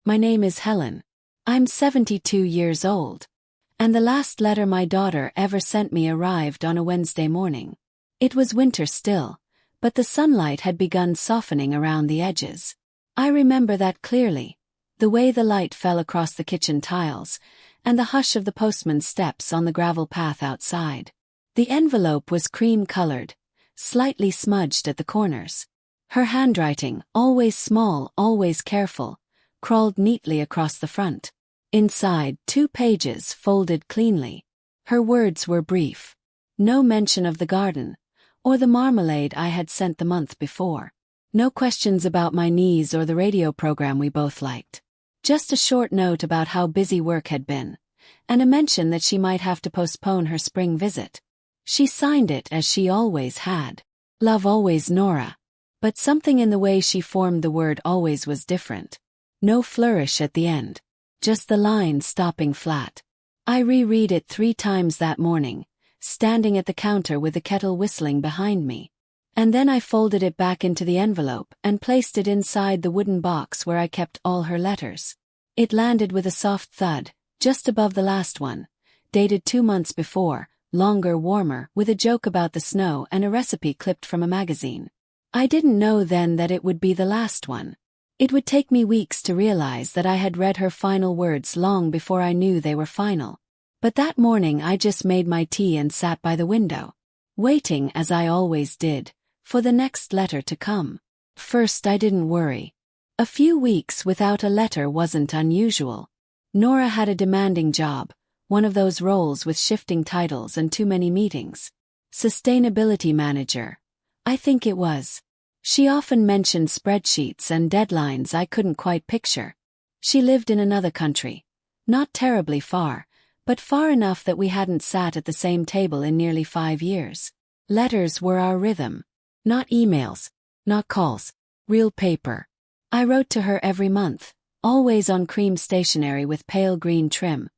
My name is Helen. I'm 72 years old. And the last letter my daughter ever sent me arrived on a Wednesday morning. It was winter still, but the sunlight had begun softening around the edges. I remember that clearly, the way the light fell across the kitchen tiles, and the hush of the postman's steps on the gravel path outside. The envelope was cream-colored, slightly smudged at the corners. Her handwriting, always small, always careful, crawled neatly across the front. Inside, 2 pages folded cleanly. Her words were brief. No mention of the garden, or the marmalade I had sent the month before. No questions about my knees or the radio program we both liked. Just a short note about how busy work had been, and a mention that she might have to postpone her spring visit. She signed it as she always had. Love always, Nora. But something in the way she formed the word always was different. No flourish at the end. Just the line stopping flat. I reread it 3 times that morning, standing at the counter with the kettle whistling behind me. And then I folded it back into the envelope and placed it inside the wooden box where I kept all her letters. It landed with a soft thud, just above the last one, dated 2 months before, longer, warmer, with a joke about the snow and a recipe clipped from a magazine. I didn't know then that it would be the last one. It would take me weeks to realize that I had read her final words long before I knew they were final. But that morning I just made my tea and sat by the window, waiting as I always did, for the next letter to come. First I didn't worry. A few weeks without a letter wasn't unusual. Nora had a demanding job, one of those roles with shifting titles and too many meetings. Sustainability manager. I think it was. She often mentioned spreadsheets and deadlines I couldn't quite picture. She lived in another country. Not terribly far, but far enough that we hadn't sat at the same table in nearly 5 years. Letters were our rhythm. Not emails, not calls, real paper. I wrote to her every month, always on cream stationery with pale green trim,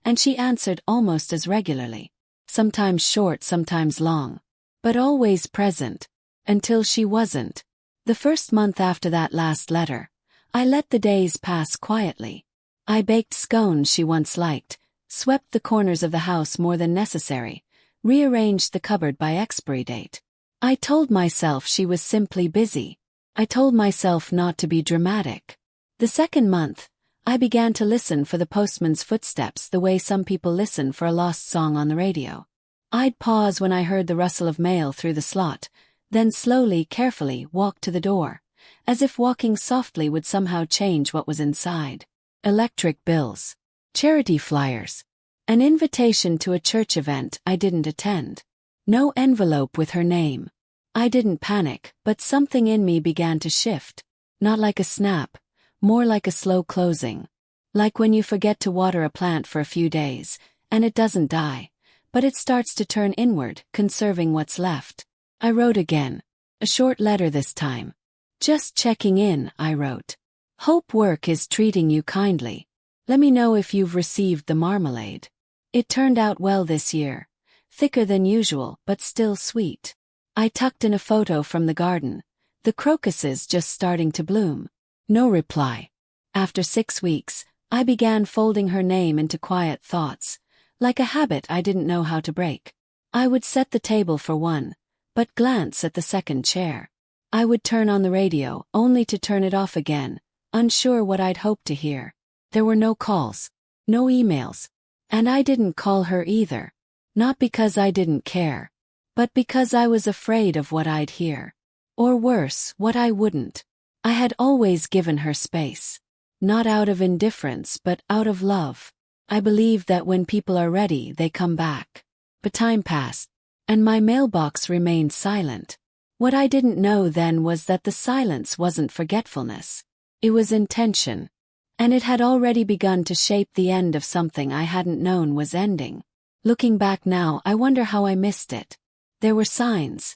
and she answered almost as regularly. Sometimes short, sometimes long. But always present. Until she wasn't. The first month after that last letter, I let the days pass quietly. I baked scones she once liked, swept the corners of the house more than necessary, rearranged the cupboard by expiry date. I told myself she was simply busy. I told myself not to be dramatic. The second month, I began to listen for the postman's footsteps the way some people listen for a lost song on the radio. I'd pause when I heard the rustle of mail through the slot, then slowly, carefully walk to the door, as if walking softly would somehow change what was inside. Electric bills, charity flyers, an invitation to a church event I didn't attend. No envelope with her name. I didn't panic, but something in me began to shift. Not like a snap, more like a slow closing. Like when you forget to water a plant for a few days, and it doesn't die, but it starts to turn inward, conserving what's left. I wrote again. A short letter this time. Just checking in, I wrote. Hope work is treating you kindly. Let me know if you've received the marmalade. It turned out well this year. Thicker than usual, but still sweet. I tucked in a photo from the garden. The crocuses just starting to bloom. No reply. After 6 weeks, I began folding her name into quiet thoughts, like a habit I didn't know how to break. I would set the table for one, but glance at the second chair. I would turn on the radio, only to turn it off again, unsure what I'd hoped to hear. There were no calls, no emails, and I didn't call her either. Not because I didn't care, but because I was afraid of what I'd hear. Or worse, what I wouldn't. I had always given her space. Not out of indifference, but out of love. I believed that when people are ready, they come back. But time passed, and my mailbox remained silent. What I didn't know then was that the silence wasn't forgetfulness. It was intention. And it had already begun to shape the end of something I hadn't known was ending. Looking back now, I wonder how I missed it. There were signs.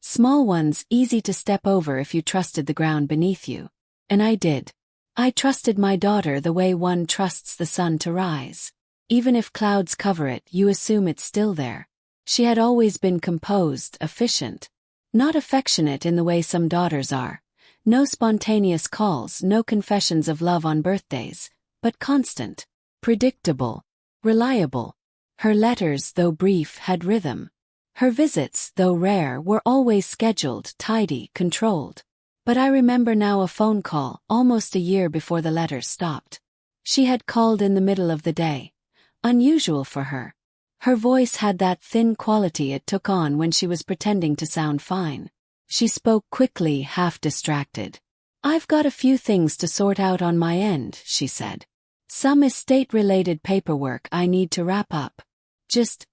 Small ones, easy to step over if you trusted the ground beneath you. And I did. I trusted my daughter the way one trusts the sun to rise. Even if clouds cover it, you assume it's still there. She had always been composed, efficient. Not affectionate in the way some daughters are. No spontaneous calls, no confessions of love on birthdays, but constant, predictable, reliable. Her letters, though brief, had rhythm. Her visits, though rare, were always scheduled, tidy, controlled. But I remember now a phone call, almost a year before the letters stopped. She had called in the middle of the day. Unusual for her. Her voice had that thin quality it took on when she was pretending to sound fine. She spoke quickly, half distracted. "I've got a few things to sort out on my end," she said. "Some estate-related paperwork I need to wrap up. Just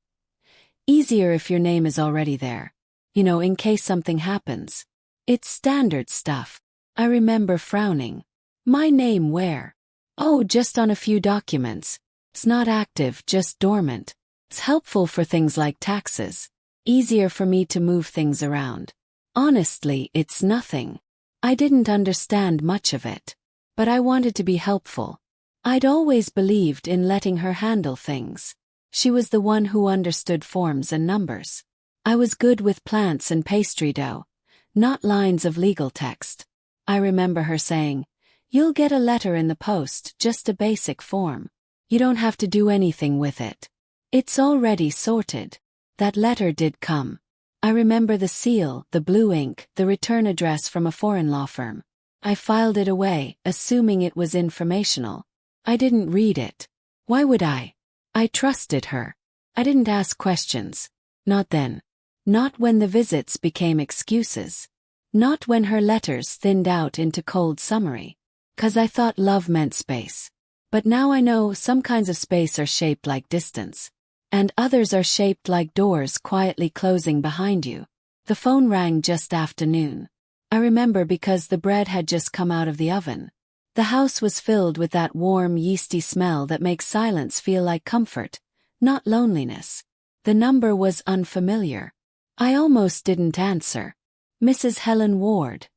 easier if your name is already there. You know, in case something happens. It's standard stuff." I remember frowning. "My name where?" "Oh, just on a few documents. It's not active, just dormant. It's helpful for things like taxes. Easier for me to move things around. Honestly, it's nothing." I didn't understand much of it. But I wanted to be helpful. I'd always believed in letting her handle things. She was the one who understood forms and numbers. I was good with plants and pastry dough, not lines of legal text. I remember her saying, "You'll get a letter in the post, just a basic form. You don't have to do anything with it. It's already sorted." That letter did come. I remember the seal, the blue ink, the return address from a foreign law firm. I filed it away, assuming it was informational. I didn't read it. Why would I? I trusted her. I didn't ask questions. Not then. Not when the visits became excuses. Not when her letters thinned out into cold summary. 'Cause I thought love meant space. But now I know some kinds of space are shaped like distance. And others are shaped like doors quietly closing behind you. The phone rang just after noon. I remember because the bread had just come out of the oven. The house was filled with that warm, yeasty smell that makes silence feel like comfort, not loneliness. The number was unfamiliar. I almost didn't answer. "Mrs. Helen Ward?"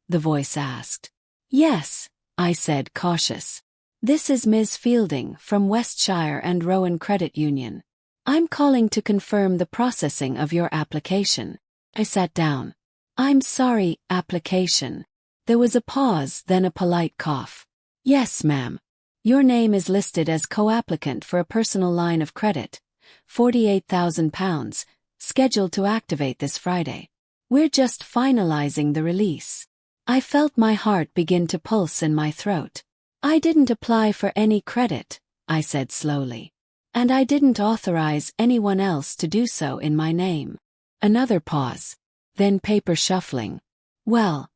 the voice asked. "Yes," I said, cautious. "This is Ms. Fielding from Westshire and Rowan Credit Union. I'm calling to confirm the processing of your application." I sat down. "I'm sorry, application." There was a pause, then a polite cough. "Yes, ma'am. Your name is listed as co-applicant for a personal line of credit, £48,000, scheduled to activate this Friday. We're just finalizing the release." I felt my heart begin to pulse in my throat. "I didn't apply for any credit," I said slowly. "And I didn't authorize anyone else to do so in my name." Another pause. Then paper shuffling. "Well,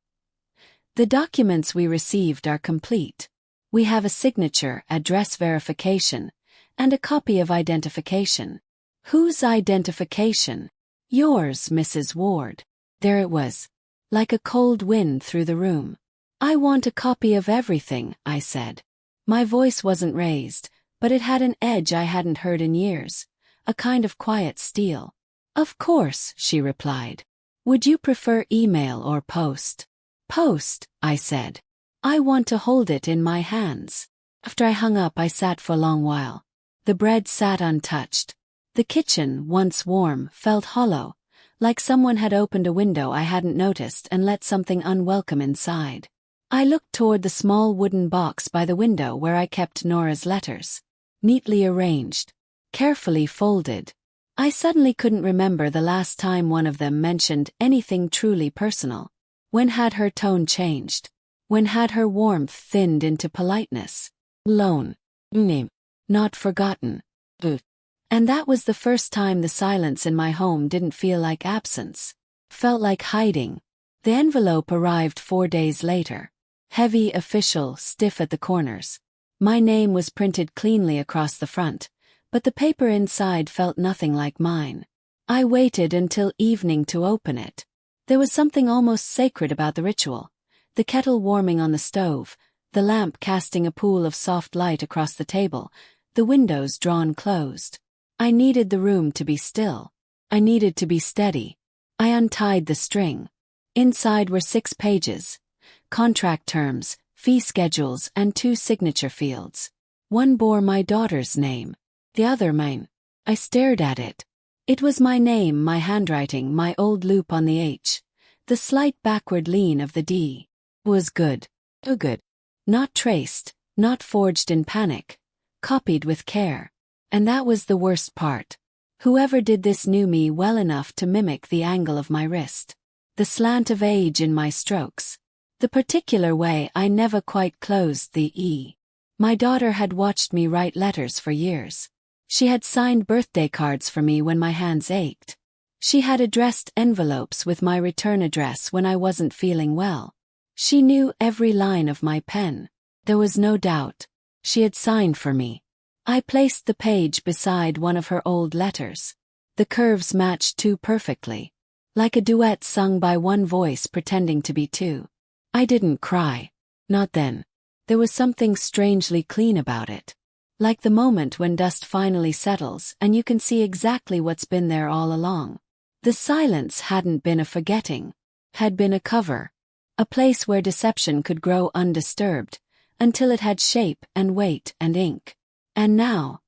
the documents we received are complete. We have a signature, address verification, and a copy of identification." "Whose identification?" "Yours, Mrs. Ward." There it was. Like a cold wind through the room. "I want a copy of everything," I said. My voice wasn't raised, but it had an edge I hadn't heard in years, a kind of quiet steel. "Of course," she replied. "Would you prefer email or post?" "Post," I said. "I want to hold it in my hands." After I hung up, I sat for a long while. The bread sat untouched. The kitchen, once warm, felt hollow, like someone had opened a window I hadn't noticed and let something unwelcome inside. I looked toward the small wooden box by the window where I kept Nora's letters. Neatly arranged. Carefully folded. I suddenly couldn't remember the last time one of them mentioned anything truly personal. When had her tone changed? When had her warmth thinned into politeness? Lone. Name. Not forgotten. And that was the first time the silence in my home didn't feel like absence. Felt like hiding. The envelope arrived 4 days later. Heavy, official, stiff at the corners. My name was printed cleanly across the front, but the paper inside felt nothing like mine. I waited until evening to open it. There was something almost sacred about the ritual. The kettle warming on the stove, the lamp casting a pool of soft light across the table, the windows drawn closed. I needed the room to be still. I needed to be steady. I untied the string. Inside were 6 pages. Contract terms, fee schedules, and 2 signature fields. One bore my daughter's name. The other mine. I stared at it. It was my name, my handwriting, my old loop on the H. The slight backward lean of the D. was good. Oh, good. Not traced, not forged in panic. Copied with care. And that was the worst part. Whoever did this knew me well enough to mimic the angle of my wrist, the slant of age in my strokes, the particular way I never quite closed the E. My daughter had watched me write letters for years. She had signed birthday cards for me when my hands ached. She had addressed envelopes with my return address when I wasn't feeling well. She knew every line of my pen. There was no doubt. She had signed for me. I placed the page beside one of her old letters. The curves matched too perfectly. Like a duet sung by one voice pretending to be two. I didn't cry. Not then. There was something strangely clean about it. Like the moment when dust finally settles and you can see exactly what's been there all along. The silence hadn't been a forgetting. Had been a cover. A place where deception could grow undisturbed, until it had shape and weight and ink. And now,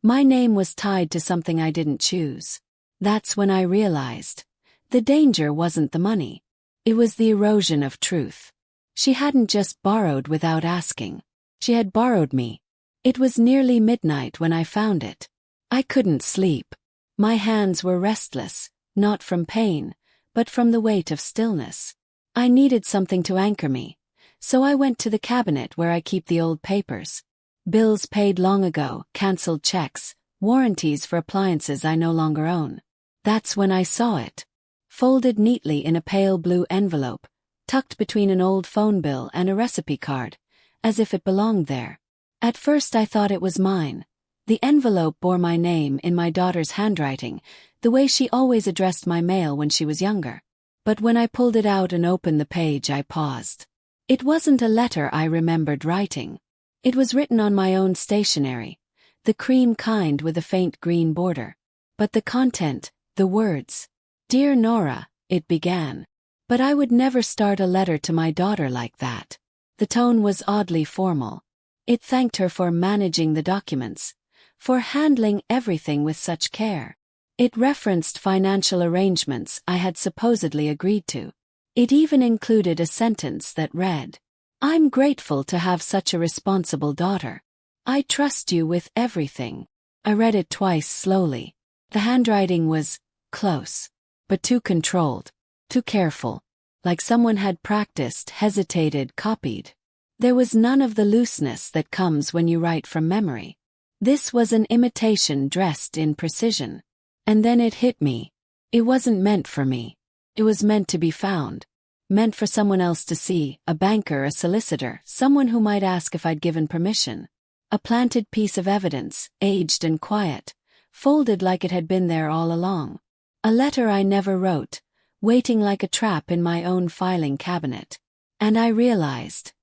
my name was tied to something I didn't choose. That's when I realized. The danger wasn't the money. It was the erosion of truth. She hadn't just borrowed without asking. She had borrowed me. It was nearly midnight when I found it. I couldn't sleep. My hands were restless, not from pain, but from the weight of stillness. I needed something to anchor me, so I went to the cabinet where I keep the old papers. Bills paid long ago, cancelled checks, warranties for appliances I no longer own. That's when I saw it. Folded neatly in a pale blue envelope, tucked between an old phone bill and a recipe card, as if it belonged there. At first I thought it was mine. The envelope bore my name in my daughter's handwriting, the way she always addressed my mail when she was younger. But when I pulled it out and opened the page, I paused. It wasn't a letter I remembered writing. It was written on my own stationery, the cream kind with a faint green border. But the content, the words. Dear Nora, it began. But I would never start a letter to my daughter like that. The tone was oddly formal. It thanked her for managing the documents, for handling everything with such care. It referenced financial arrangements I had supposedly agreed to. It even included a sentence that read, I'm grateful to have such a responsible daughter. I trust you with everything. I read it twice slowly. The handwriting was close, but too controlled, too careful, like someone had practiced, hesitated, copied. There was none of the looseness that comes when you write from memory. This was an imitation dressed in precision. And then it hit me. It wasn't meant for me. It was meant to be found. Meant for someone else to see, a banker, a solicitor, someone who might ask if I'd given permission. A planted piece of evidence, aged and quiet, folded like it had been there all along. A letter I never wrote, waiting like a trap in my own filing cabinet. And I realized.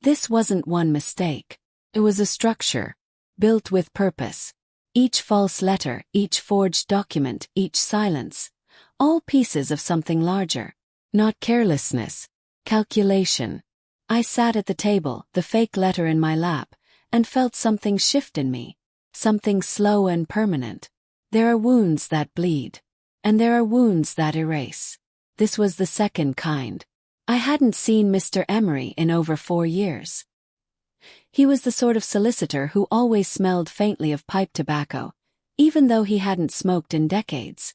This wasn't one mistake. It was a structure, built with purpose. Each false letter, each forged document, each silence, all pieces of something larger. Not carelessness, calculation. I sat at the table, the fake letter in my lap, and felt something shift in me. Something slow and permanent. There are wounds that bleed. And there are wounds that erase. This was the second kind. I hadn't seen Mr. Emery in over 4 years. He was the sort of solicitor who always smelled faintly of pipe tobacco, even though he hadn't smoked in decades.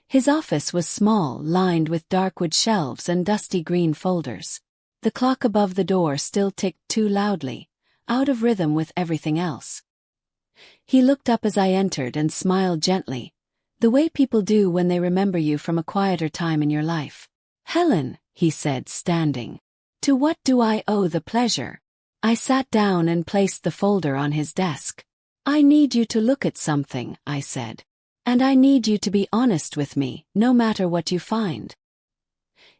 His office was small, lined with darkwood shelves and dusty green folders. The clock above the door still ticked too loudly, out of rhythm with everything else. He looked up as I entered and smiled gently, the way people do when they remember you from a quieter time in your life. Helen, he said, standing. To what do I owe the pleasure? I sat down and placed the folder on his desk. I need you to look at something, I said. And I need you to be honest with me, no matter what you find.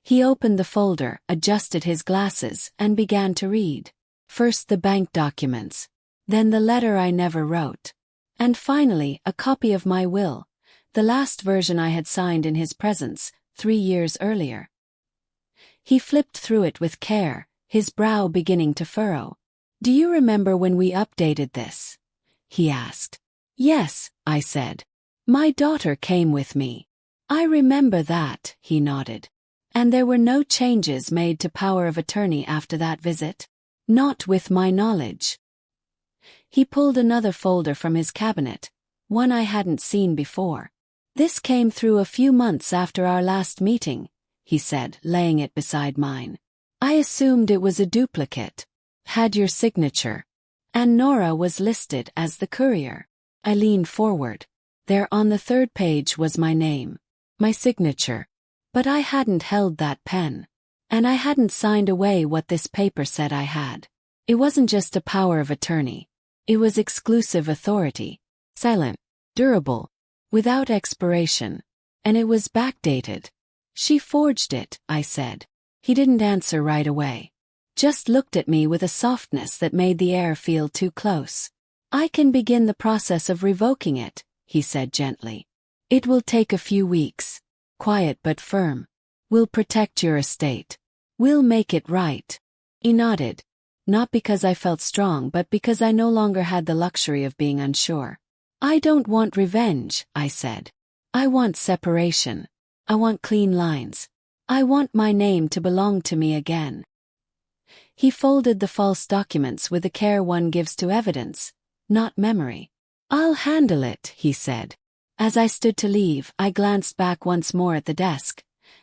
He opened the folder, adjusted his glasses, and began to read. First the bank documents, then the letter I never wrote, and finally a copy of my will, the last version I had signed in his presence, 3 years earlier. He flipped through it with care, his brow beginning to furrow. Do you remember when we updated this? He asked. Yes, I said. My daughter came with me. I remember that, he nodded. And there were no changes made to power of attorney after that visit? Not with my knowledge. He pulled another folder from his cabinet, one I hadn't seen before. This came through a few months after our last meeting, he said, laying it beside mine. I assumed it was a duplicate. Had your signature. And Nora was listed as the courier. I leaned forward. There on the third page was my name. My signature. But I hadn't held that pen. And I hadn't signed away what this paper said I had. It wasn't just a power of attorney. It was exclusive authority. Silent. Durable. Without expiration. And it was backdated. She forged it, I said. He didn't answer right away. Just looked at me with a softness that made the air feel too close. I can begin the process of revoking it, he said gently. It will take a few weeks. Quiet but firm. We'll protect your estate. We'll make it right. He nodded. Not because I felt strong but because I no longer had the luxury of being unsure. I don't want revenge, I said. I want separation. I want clean lines. I want my name to belong to me again. He folded the false documents with the care one gives to evidence, not memory. I'll handle it, he said. As I stood to leave, I glanced back once more at the desk,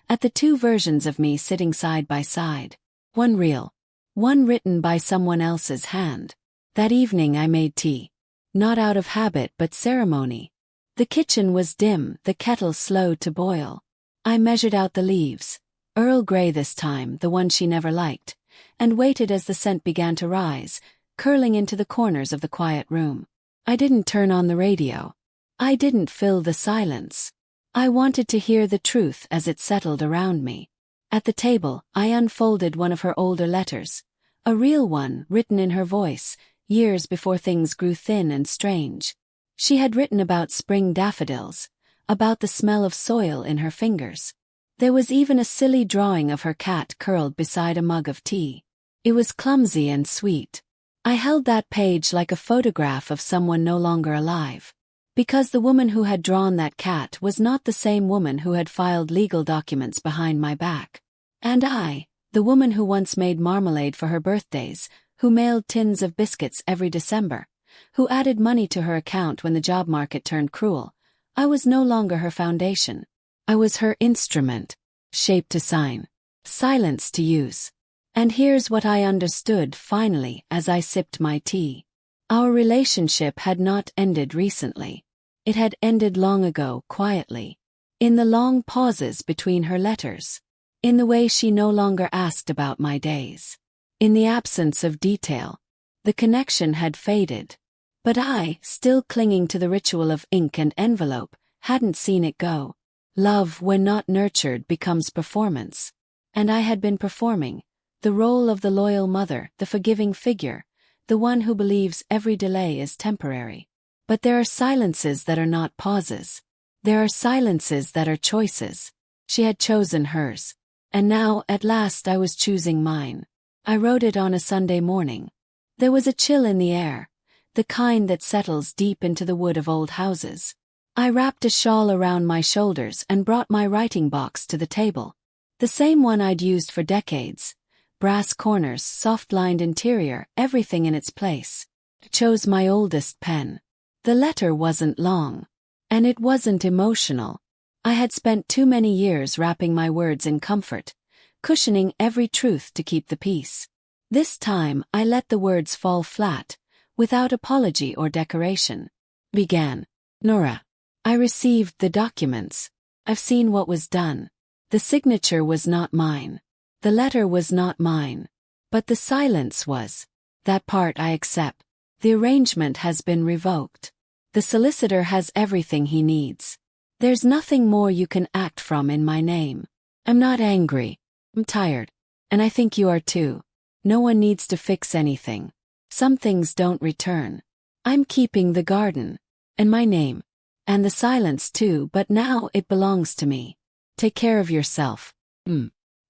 at the two versions of me sitting side by side. One real, one written by someone else's hand. That evening I made tea. Not out of habit but ceremony. The kitchen was dim, the kettle slow to boil. I measured out the leaves, Earl Grey this time, the one she never liked, and waited as the scent began to rise, curling into the corners of the quiet room. I didn't turn on the radio. I didn't fill the silence. I wanted to hear the truth as it settled around me. At the table, I unfolded one of her older letters, a real one written in her voice, years before things grew thin and strange. She had written about spring daffodils, about the smell of soil in her fingers. There was even a silly drawing of her cat curled beside a mug of tea. It was clumsy and sweet. I held that page like a photograph of someone no longer alive. Because the woman who had drawn that cat was not the same woman who had filed legal documents behind my back. And I, the woman who once made marmalade for her birthdays, who mailed tins of biscuits every December, who added money to her account when the job market turned cruel, I was no longer her foundation. I was her instrument, shape to sign, silence to use. And here's what I understood finally as I sipped my tea. Our relationship had not ended recently. It had ended long ago, quietly. In the long pauses between her letters. In the way she no longer asked about my days. In the absence of detail. The connection had faded. But I, still clinging to the ritual of ink and envelope, hadn't seen it go. Love, when not nurtured, becomes performance. And I had been performing. The role of the loyal mother, the forgiving figure, the one who believes every delay is temporary. But there are silences that are not pauses. There are silences that are choices. She had chosen hers. And now, at last, I was choosing mine. I wrote it on a Sunday morning. There was a chill in the air, the kind that settles deep into the wood of old houses. I wrapped a shawl around my shoulders and brought my writing box to the table. The same one I'd used for decades. Brass corners, soft-lined interior, everything in its place. I chose my oldest pen. The letter wasn't long. And it wasn't emotional. I had spent too many years wrapping my words in comfort, cushioning every truth to keep the peace. This time, I let the words fall flat, without apology or decoration. Began. Nora. I received the documents. I've seen what was done. The signature was not mine. The letter was not mine. But the silence was. That part I accept. The arrangement has been revoked. The solicitor has everything he needs. There's nothing more you can act from in my name. I'm not angry. I'm tired. And I think you are too. No one needs to fix anything. Some things don't return. I'm keeping the garden. And my name. And the silence too, but now it belongs to me. Take care of yourself.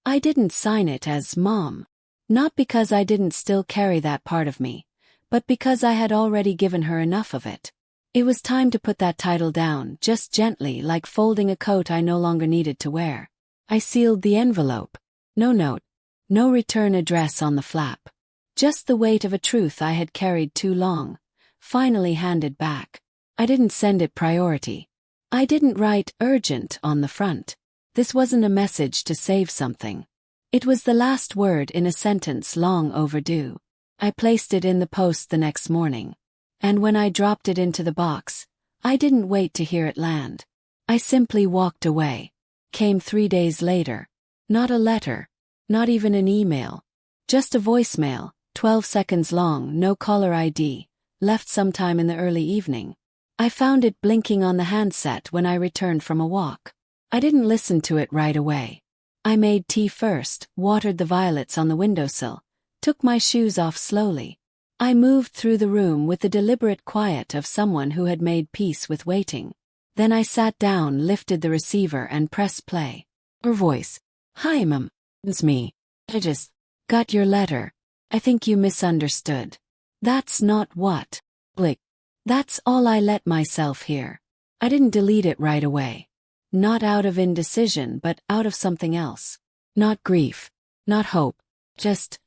I didn't sign it as Mom. Not because I didn't still carry that part of me, but because I had already given her enough of it. It was time to put that title down, just gently, like folding a coat I no longer needed to wear. I sealed the envelope. No note. No return address on the flap. Just the weight of a truth I had carried too long, finally handed back. I didn't send it priority. I didn't write urgent on the front. This wasn't a message to save something. It was the last word in a sentence long overdue. I placed it in the post the next morning. And when I dropped it into the box, I didn't wait to hear it land. I simply walked away. Came 3 days later. Not a letter. Not even an email. Just a voicemail, 12 seconds long, no caller ID, left sometime in the early evening. I found it blinking on the handset when I returned from a walk. I didn't listen to it right away. I made tea first, watered the violets on the windowsill, took my shoes off slowly. I moved through the room with the deliberate quiet of someone who had made peace with waiting. Then I sat down, lifted the receiver and pressed play. Her voice. Hi, Mom. It's me. I just got your letter. I think you misunderstood. That's not what. Blick. That's all. I let myself hear. I didn't delete it right away. Not out of indecision, but out of something else. Not grief. Not hope. Just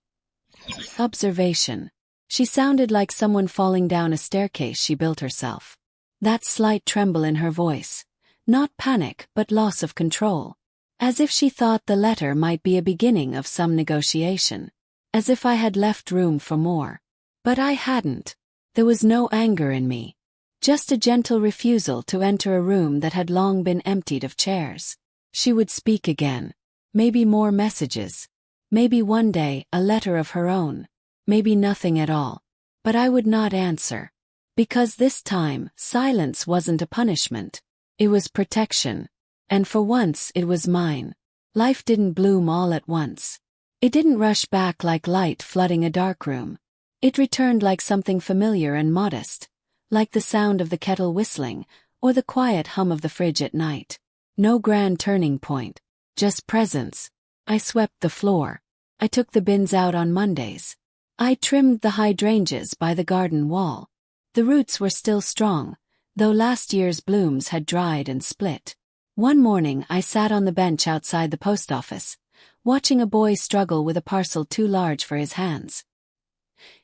observation. She sounded like someone falling down a staircase she built herself. That slight tremble in her voice. Not panic, but loss of control. As if she thought the letter might be a beginning of some negotiation. As if I had left room for more. But I hadn't. There was no anger in me. Just a gentle refusal to enter a room that had long been emptied of chairs. She would speak again. Maybe more messages. Maybe one day a letter of her own. Maybe nothing at all. But I would not answer. Because this time, silence wasn't a punishment. It was protection. And for once it was mine. Life didn't bloom all at once. It didn't rush back like light flooding a dark room. It returned like something familiar and modest. Like the sound of the kettle whistling, or the quiet hum of the fridge at night. No grand turning point. Just presence. I swept the floor. I took the bins out on Mondays. I trimmed the hydrangeas by the garden wall. The roots were still strong, though last year's blooms had dried and split. One morning I sat on the bench outside the post office, watching a boy struggle with a parcel too large for his hands.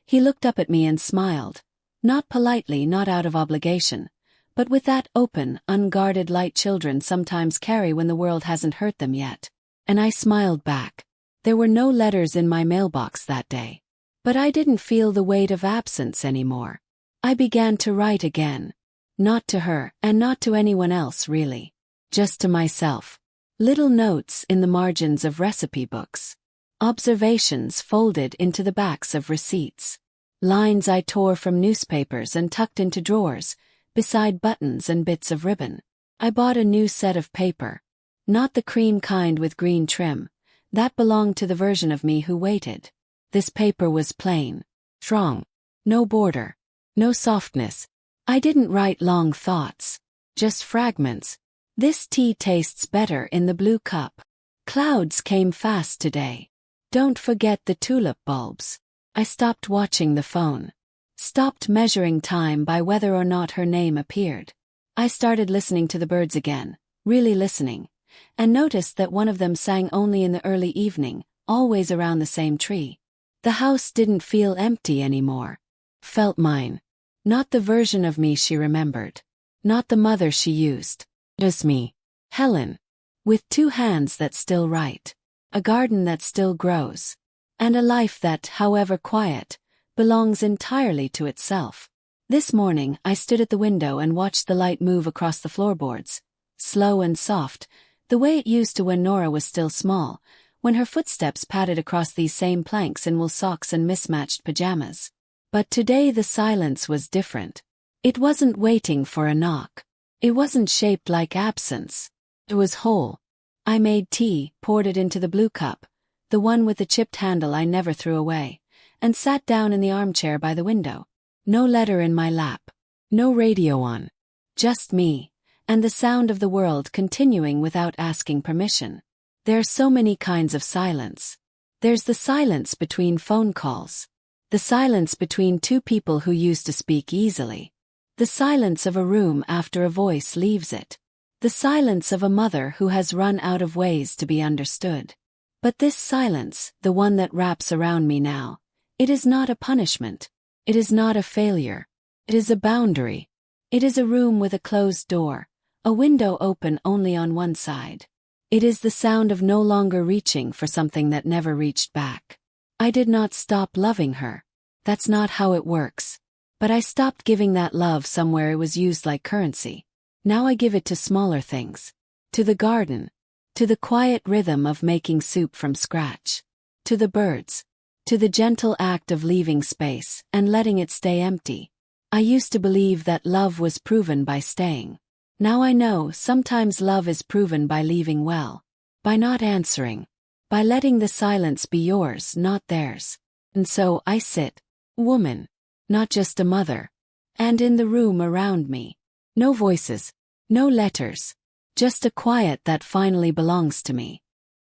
He looked up at me and smiled. Not politely, not out of obligation, but with that open, unguarded light children sometimes carry when the world hasn't hurt them yet. And I smiled back. There were no letters in my mailbox that day. But I didn't feel the weight of absence anymore. I began to write again. Not to her, and not to anyone else really. Just to myself. Little notes in the margins of recipe books. Observations folded into the backs of receipts. Lines I tore from newspapers and tucked into drawers, beside buttons and bits of ribbon. I bought a new set of paper. Not the cream kind with green trim. That belonged to the version of me who waited. This paper was plain. Strong. No border. No softness. I didn't write long thoughts. Just fragments. This tea tastes better in the blue cup. Clouds came fast today. Don't forget the tulip bulbs. I stopped watching the phone. Stopped measuring time by whether or not her name appeared. I started listening to the birds again, really listening, and noticed that one of them sang only in the early evening, always around the same tree. The house didn't feel empty anymore. Felt mine. Not the version of me she remembered. Not the mother she used. Just me. Helen. With 2 hands that still write. A garden that still grows. And a life that, however quiet, belongs entirely to itself. This morning I stood at the window and watched the light move across the floorboards. Slow and soft, the way it used to when Nora was still small, when her footsteps padded across these same planks in wool socks and mismatched pajamas. But today the silence was different. It wasn't waiting for a knock. It wasn't shaped like absence. It was whole. I made tea, poured it into the blue cup, the one with the chipped handle I never threw away, and sat down in the armchair by the window. No letter in my lap. No radio on. Just me, and the sound of the world continuing without asking permission. There are so many kinds of silence. There's the silence between phone calls. The silence between 2 people who used to speak easily. The silence of a room after a voice leaves it. The silence of a mother who has run out of ways to be understood. But this silence, the one that wraps around me now, it is not a punishment. It is not a failure. It is a boundary. It is a room with a closed door, a window open only on one side. It is the sound of no longer reaching for something that never reached back. I did not stop loving her. That's not how it works. But I stopped giving that love somewhere it was used like currency. Now I give it to smaller things. To the garden. To the quiet rhythm of making soup from scratch. To the birds. To the gentle act of leaving space and letting it stay empty. I used to believe that love was proven by staying. Now I know sometimes love is proven by leaving well. By not answering. By letting the silence be yours, not theirs. And so I sit. Woman. Not just a mother. And in the room around me. No voices. No letters. Just a quiet that finally belongs to me.